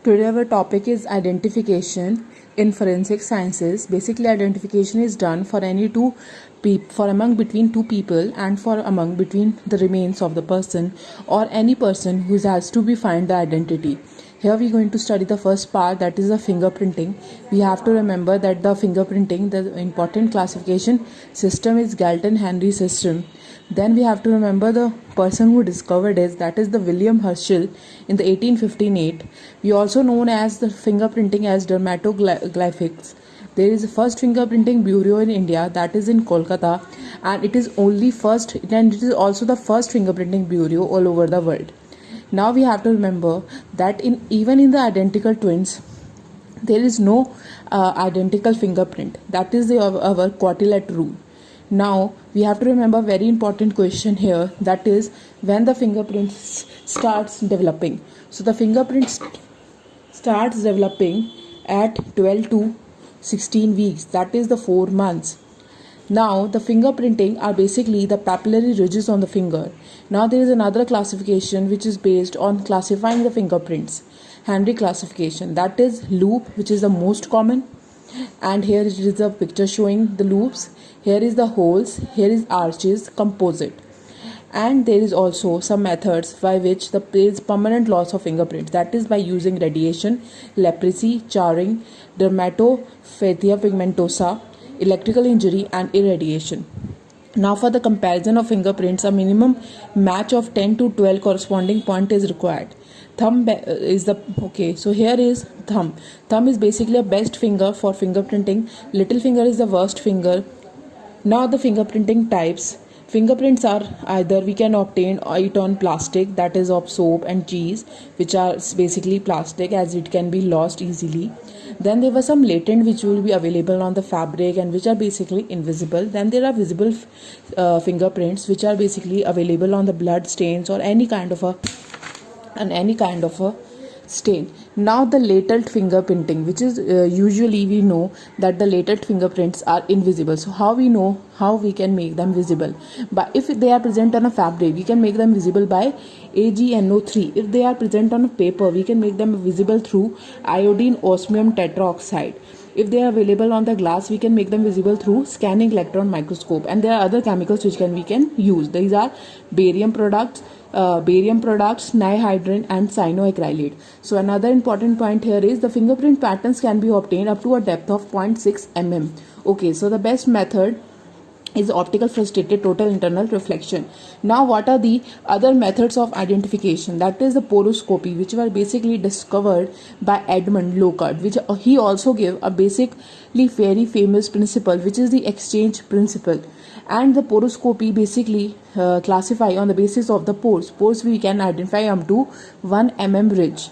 Today our topic is identification in forensic sciences. Basically, identification is done for among between two people and for among between the remains of the person or any person who has to be find the identity. Here we are going to study the first part, that is the fingerprinting. We have to remember that the fingerprinting, the important classification system is Galton-Henry system. Then we have to remember the person who discovered it, that is the William Herschel in the 1858. We also known as the fingerprinting as dermatoglyphics. There is a first fingerprinting bureau in India, that is in Kolkata, and it is also the first fingerprinting bureau all over the world. Now we have to remember that even in the identical twins, there is no identical fingerprint. That is our Quetelet rule. Now we have to remember very important question here, that is when the fingerprint starts developing. So the fingerprint starts developing at 12 to 16 weeks, that is the 4 months. Now the fingerprinting are basically the papillary ridges on the finger. Now there is another classification which is based on classifying the fingerprints. Henry classification, that is loop, which is the most common. And here it is a picture showing the loops. Here is the holes, here is arches, composite. And there is also some methods by which there is permanent loss of fingerprints, that is by using radiation, leprosy, charring, dermatophagia pigmentosa, electrical injury and irradiation. Now for the comparison of fingerprints, a minimum match of 10 to 12 corresponding point is required. Thumb is so here is thumb. Thumb is basically a best finger for fingerprinting. Little finger is the worst finger. Now the fingerprinting types. Fingerprints are either we can obtain it on plastic, that is of soap and cheese, which are basically plastic as it can be lost easily. Then there were some latent which will be available on the fabric and which are basically invisible. Then there are visible fingerprints which are basically available on the blood stains or any kind of a stain. Now the latent fingerprinting, which is usually we know that the latent fingerprints are invisible. So how we know how we can make them visible? But if they are present on a fabric, we can make them visible by AgNO3. If they are present on a paper, we can make them visible through iodine osmium tetroxide. If they are available on the glass, we can make them visible through scanning electron microscope. And there are other chemicals which we can use. These are barium products, nihydrin and cyanoacrylate. So another important point here is the fingerprint patterns can be obtained up to a depth of 0.6 mm. Okay, so the best method is optical frustrated total internal reflection. Now what are the other methods of identification? That is the poroscopy, which were basically discovered by Edmund Locard, which he also gave a basically very famous principle, which is the exchange principle. And the poroscopy basically classify on the basis of the pores. Pores we can identify up to 1 mm ridge.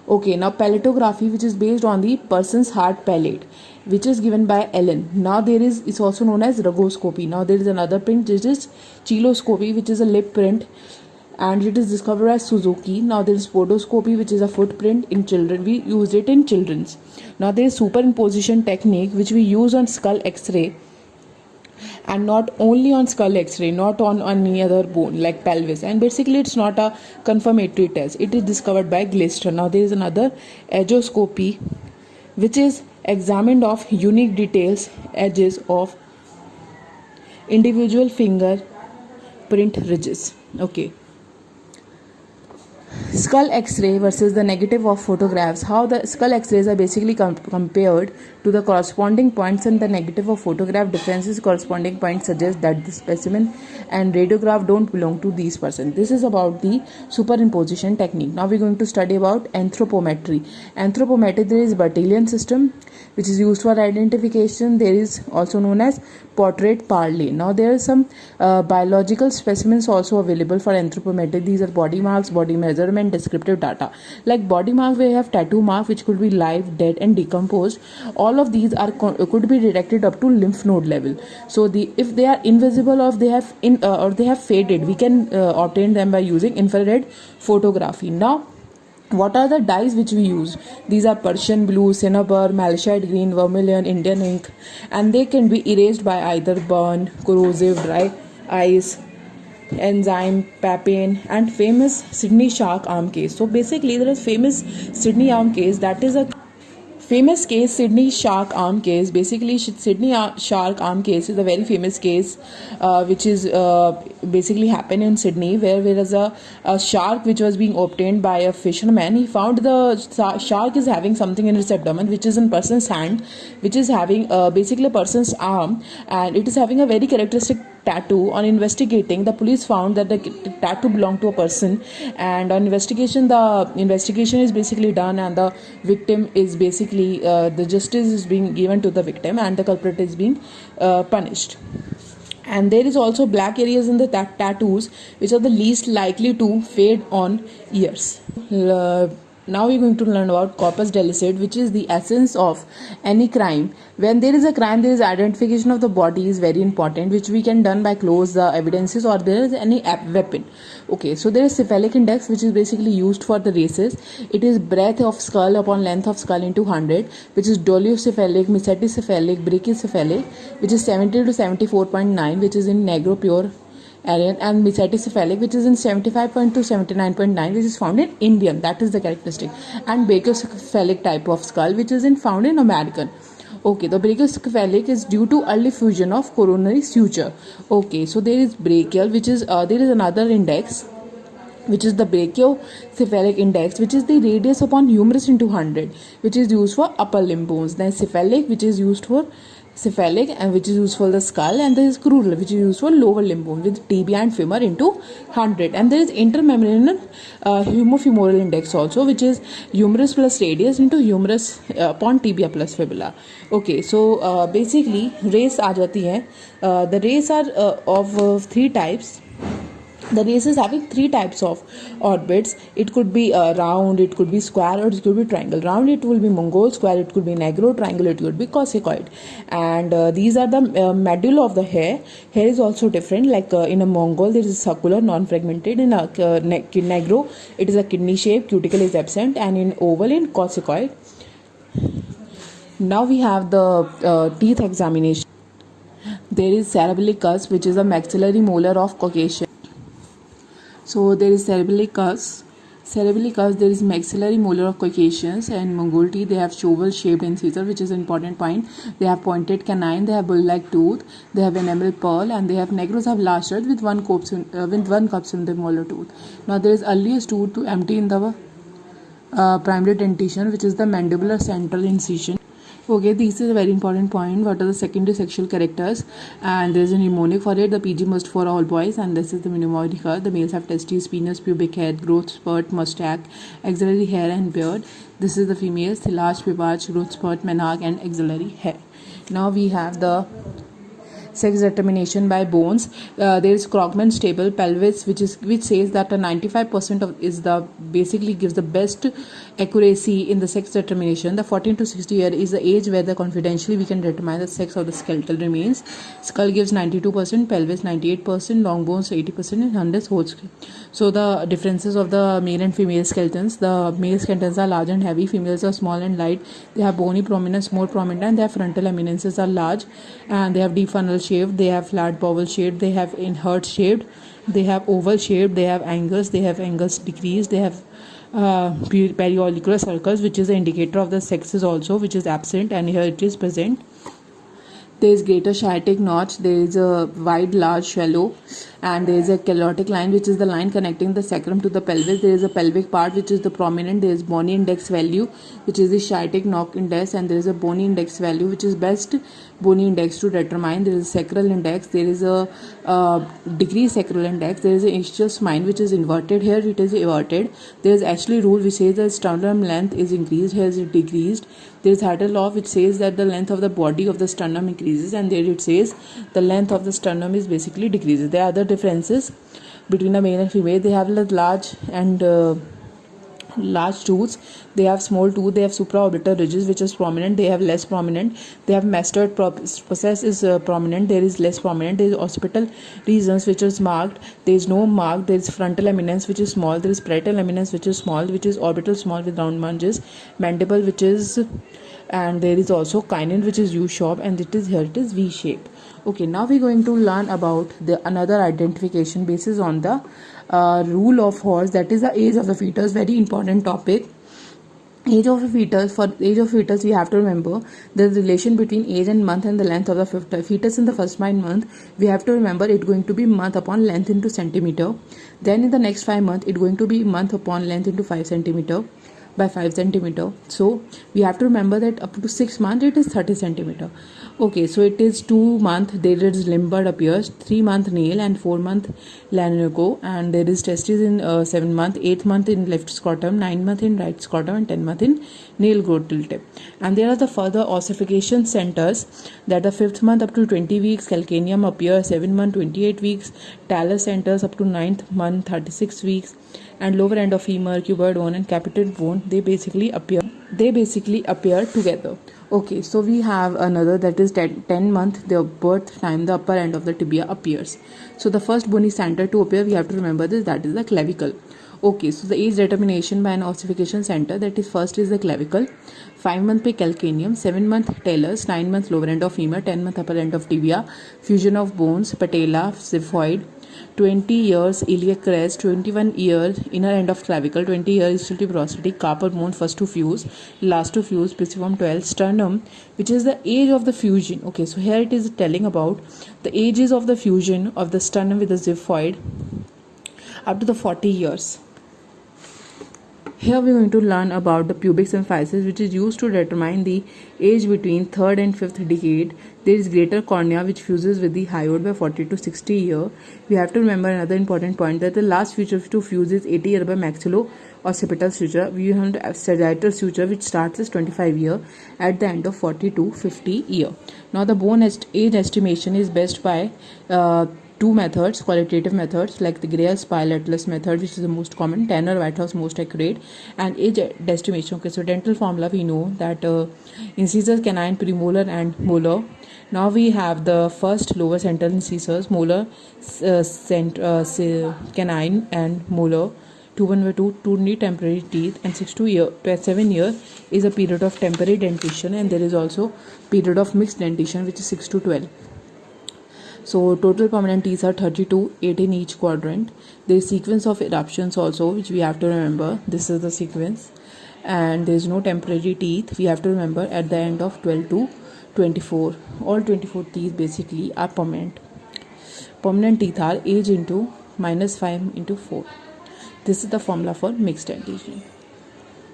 Okay, now palatography, which is based on the person's heart palate, which is given by Allen. Now it's also known as rogoscopy. Now there is another print, which is chiloscopy, which is a lip print, and it is discovered as Suzuki. Now there is podoscopy, which is a footprint in children. We use it in children's. Now there is superimposition technique, which we use on skull X-ray, and not only on skull X-ray, not on any other bone like pelvis. And basically it's not a confirmatory test. It is discovered by Glaister. Now there is another edgeoscopy, which is examined of unique details, edges of individual finger print ridges. Okay. Skull X-ray versus the negative of photographs. How the skull X-rays are basically compared to the corresponding points, and the negative of photograph differences corresponding points suggest that the specimen and radiograph don't belong to these persons. This is about the superimposition technique. Now we're going to study about anthropometry. Anthropometry, there is Bertillon system, which is used for identification. There is also known as portrait parley. Now there are some biological specimens also available for anthropometry. These are body marks, body measurement, descriptive data. Like body mark, we have tattoo mark, which could be live, dead and decomposed. All of these are could be detected up to lymph node level. So if they are invisible or if they have faded, we can obtain them by using infrared photography. Now what are the dyes which we use? These are Persian blue, cinnabar, malachite green, vermilion, Indian ink, and they can be erased by either burn, corrosive, dry ice, enzyme, papain, and famous Sydney shark arm case. So basically, there is famous Sydney arm case, that is a famous case, Sydney shark arm case. Basically, Sydney shark arm case is a very famous case, which is basically happened in Sydney, where there is a shark which was being obtained by a fisherman. He found the shark is having something in its abdomen, which is in person's hand, which is having basically a person's arm, and it is having a very characteristic tattoo. On investigating, the police found that the tattoo belonged to a person, and on investigation, the investigation is basically done, and the victim is basically the justice is being given to the victim, and the culprit is being punished. And there is also black areas in the tattoos, which are the least likely to fade on years. Now we're going to learn about corpus delicti, which is the essence of any crime. When there is a crime, there is identification of the body is very important, which we can done by close the evidences, or there is any weapon. Okay, so there is cephalic index, which is basically used for the races. It is breadth of skull upon length of skull into 100, which is dolichocephalic, mesaticephalic, brachycephalic, which is 70 to 74.9, which is in Negro pure Aryan, and mesaticephalic, which is in 75.2 to 79.9, which is found in Indian. That is the characteristic. And brachiocephalic type of skull, which is found in American. Okay, the brachiocephalic is due to early fusion of coronary suture. Okay, so there is brachial, which is there is another index, which is the brachiocephalic index, which is the radius upon humerus into 100, which is used for upper limb bones. Then cephalic, which is used for cephalic, and which is used for the skull, and there is crural, which is used for lower limb bone, with tibia and femur into 100. And there is intermembranous humofemoral index also, which is humerus plus radius into humerus upon tibia plus fibula. Okay, so basically race aa jati hai. The race are of three types. The race is having three types of orbits. It could be round, it could be square, or it could be triangle. Round, it will be Mongol. Square, it could be Negro. Triangle, it could be Caucasoid. And these are the medulla of the hair. Hair is also different. Like in a Mongol, there is circular, non-fragmented. In a Negro, it is a kidney shape. Cuticle is absent, and in oval, in Caucasoid. Now we have the teeth examination. There is cerebellar cusp, which is a maxillary molar of Caucasian. So there is cerebellar cusp. There is maxillary molar of Caucasians, and Mongol teeth, they have shovel-shaped incisor, which is an important point. They have pointed canine, they have bull-like tooth, they have enamel pearl, and they have Negros have large teeth with one cups in the molar tooth. Now there is earliest tooth to empty in the primary dentition, which is the mandibular central incision. Okay, this is a very important point. What are the secondary sexual characters? And there is a mnemonic for it. The PG must for all boys, and this is the mnemonic. The males have testes, penis, pubic hair, growth spurt, mustache, axillary hair, and beard. This is the females: thallus, pipage, growth spurt, menarche, and axillary hair. Now we have the sex determination by bones. There is Krogman's table, pelvis, which says that 95% of is the basically gives the best accuracy in the sex determination. The 14 to 60 year is the age where the confidentially we can determine the sex of the skeletal remains. Skull gives 92%, pelvis 98%, long bones 80%, and hundreds whole skull. So the differences of the male and female skeletons: the male skeletons are large and heavy, females are small and light. They have bony prominence more prominent, and their frontal eminences are large, and they have deep funnel shaped, they have flat bowel shaped, they have inert shaped, they have oval shaped, they have angles decreased, they have periauricular circles, which is an indicator of the sexes also, which is absent, and here it is present. There is greater sciatic notch, there is a wide, large, shallow, and there is a calotic line, which is the line connecting the sacrum to the pelvis. There is a pelvic part, which is the prominent. There is bony index value, which is the sciatic notch index, and there is a bony index value, which is best bony index to determine. There is a sacral index, there is a degree sacral index, there is a ischial spine, which is inverted. Here it is inverted. There is Ashley rule, which says that sternum length is increased, here is it decreased. There is Hartle law, which says that the length of the body of the sternum increases, and there it says the length of the sternum is basically decreases. There are other differences between a male and female. They have large and large tooths. They have small tooth. They have supraorbital ridges which is prominent. They have less prominent. They have mastoid process is prominent. There is less prominent. There is occipital regions which is marked. There is no mark. There is frontal eminence which is small. There is parietal eminence which is small, which is orbital small with round margins. Mandible which is, and there is also canine which is U-shaped, and it is here it is V-shape. Okay, now we're going to learn about the another identification basis on the rule of horse, that is the age of the fetus. Very important topic. Age of a fetus. For age of fetus, we have to remember the relation between age and month and the length of the fetus. In the first 9 months, we have to remember it going to be month upon length into centimeter. Then in the next 5 months, it going to be month upon length into 5 centimeter by 5 centimeter. So we have to remember that up to 6 months it is 30 centimeter. Okay, so it is 2 month there is limb bud appears, 3 month nail, and 4 month lanugo, and there is testes in 7 month, 8 month in left scrotum, 9 month in right scrotum, and 10 month in nail growth tip. And there are the further ossification centers, that the 5th month up to 20 weeks calcaneum appears, 7 month 28 weeks, talus centers up to 9th month 36 weeks, and lower end of femur, cuboid bone, and capital bone, they basically appear together. Okay, so we have another, that is 10 month the birth time, the upper end of the tibia appears. So the first bony center to appear, we have to remember this, that is the clavicle. Okay, so the age determination by an ossification center, that is first is the clavicle, 5 month pe calcaneum, 7 month talus, 9 month lower end of femur, 10 month upper end of tibia, fusion of bones, patella, xiphoid, 20 years iliac crest, 21 years inner end of clavicle, 20 years ischial prosthetic, carpal bone first to fuse, last to fuse, pisiform 12, sternum, which is the age of the fusion. Okay, so here it is telling about the ages of the fusion of the sternum with the xiphoid up to the 40 years. Here we are going to learn about the pubic symphysis, which is used to determine the age between 3rd and 5th decade. There is greater cornea which fuses with the hyoid by 40 to 60 year. We have to remember another important point, that the last suture to fuse is 80 year by maxillo-occipital suture. We have the sagittal suture which starts as 25 year at the end of 40 to 50 year. Now the bone age estimation is best by two methods, qualitative methods like the Grail-Spile Atlas method, which is the most common, Tanner-Whitehouse most accurate, and age estimation. Okay, so dental formula, we know that incisors, canine, premolar, and molar. Now we have the first lower central incisors, molar, canine, and molar. 2 need temporary teeth, and 6 to 7 year is a period of temporary dentition, and there is also period of mixed dentition, which is 6 to 12. So total permanent teeth are 32, 8 in each quadrant. There is sequence of eruptions also, which we have to remember. This is the sequence, and there is no temporary teeth. We have to remember at the end of 12 to 24. All 24 teeth basically are permanent. Permanent teeth are age into -5 into 4. This is the formula for mixed dentition.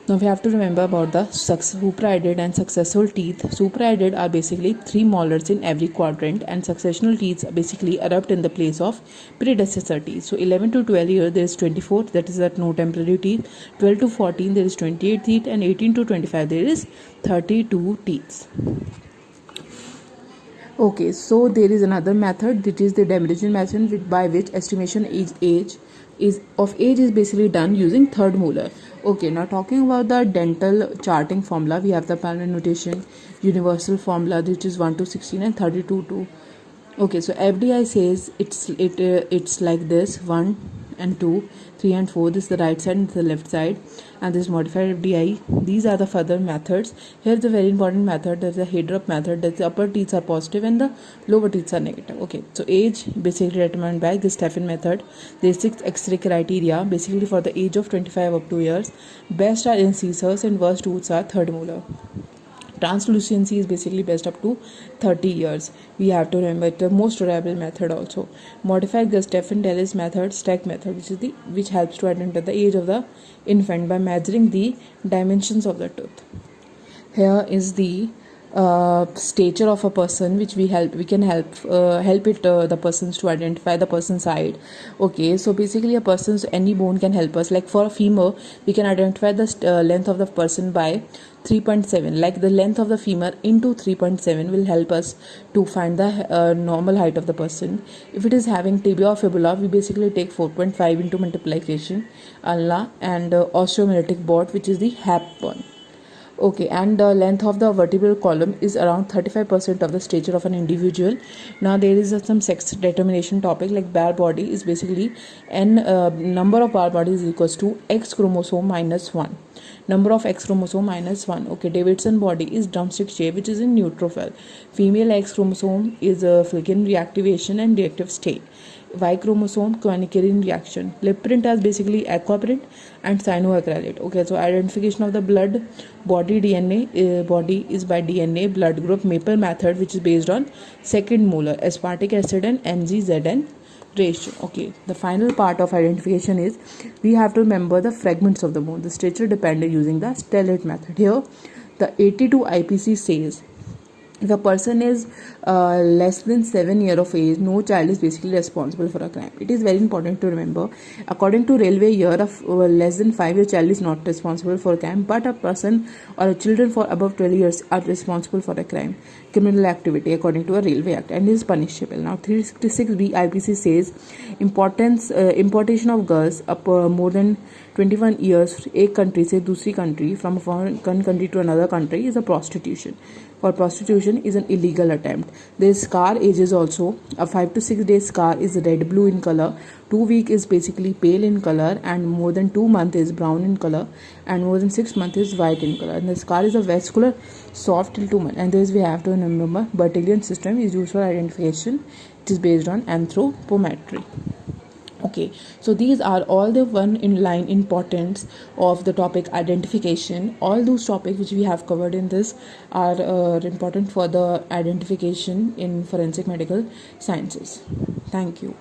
Now we have to remember about the supraeded and successional teeth. Supraeded are basically 3 molars in every quadrant, and successional teeth basically erupt in the place of predecessor teeth. So 11 to 12 years there is 24, that is that no temporary teeth. 12 to 14 there is 28 teeth, and 18 to 25 there is 32 teeth. Okay, so there is another method, which is the Demirjian method, by which estimation age is basically done using third molar. Okay, now talking about the dental charting formula, we have the Palmer notation, universal formula, which is 1 to 16 and 32 to. Okay, so FDI says it's like this: 1 and 2, 3 and 4. This is the right side and the left side, and this modified FDI. These are the further methods. Here's the very important method, that's the Heydrop method, that the upper teeth are positive and the lower teeth are negative. Okay, so age basically determined by the Steffen method. There is 6 X-ray criteria basically for the age of 25 up to years. Best are incisors and worst tooths are third molar. Translucency is basically best up to 30 years. We have to remember the most reliable method also. Modified Steffen-Tallis method, STEC method, which helps to identify the age of the infant by measuring the dimensions of the tooth. Here is the stature of a person, which we can help it the persons to identify the person's height. Okay, so basically a person's any bone can help us. Like for a femur, we can identify the length of the person by 3.7. Like the length of the femur into 3.7 will help us to find the normal height of the person. If it is having tibia or fibula, we basically take 4.5 into multiplication Allah and osteomyelitic board, which is the HAP one. Okay, and the length of the vertebral column is around 35% of the stature of an individual. Now there is some sex determination topic, like bare body is basically n number of bare bodies equals to X chromosome minus 1. Number of X chromosome minus 1. Okay, Davidson body is drumstick shape, which is in neutrophil. Female X chromosome is a Filkin reactivation and reactive state. Y chromosome Koenigsegg reaction. Lip print is basically aquaprint and cyanoacrylate. Okay, so identification of the blood body DNA body is by DNA blood group Maple method, which is based on second molar aspartic acid and MgZn ratio. Okay, the final part of identification is we have to remember the fragments of the bone. The stature depended using the Stellate method. Here, the 82 IPC says if a person is less than 7 years of age, no child is basically responsible for a crime. It is very important to remember. According to railway year, of less than 5 year child is not responsible for a crime, but a person or a children for above 12 years are responsible for a crime, criminal activity according to a railway act, and is punishable. Now 366B IPC says importation of girls up more than 21 years एक country से दूसरी country, from a foreign country to another country, is a prostitution. For prostitution is an illegal attempt. The scar age is also a 5 to 6 day scar is red blue in color, 2 week is basically pale in color, and more than 2 month is brown in color, and more than 6 month is white in color. And the scar is a vascular soft till 2 months. And this we have to remember. Bertillon system is used for identification. It is based on anthropometry. Okay, so these are all the one in line importance of the topic identification. All those topics which we have covered in this are important for the identification in forensic medical sciences. Thank you.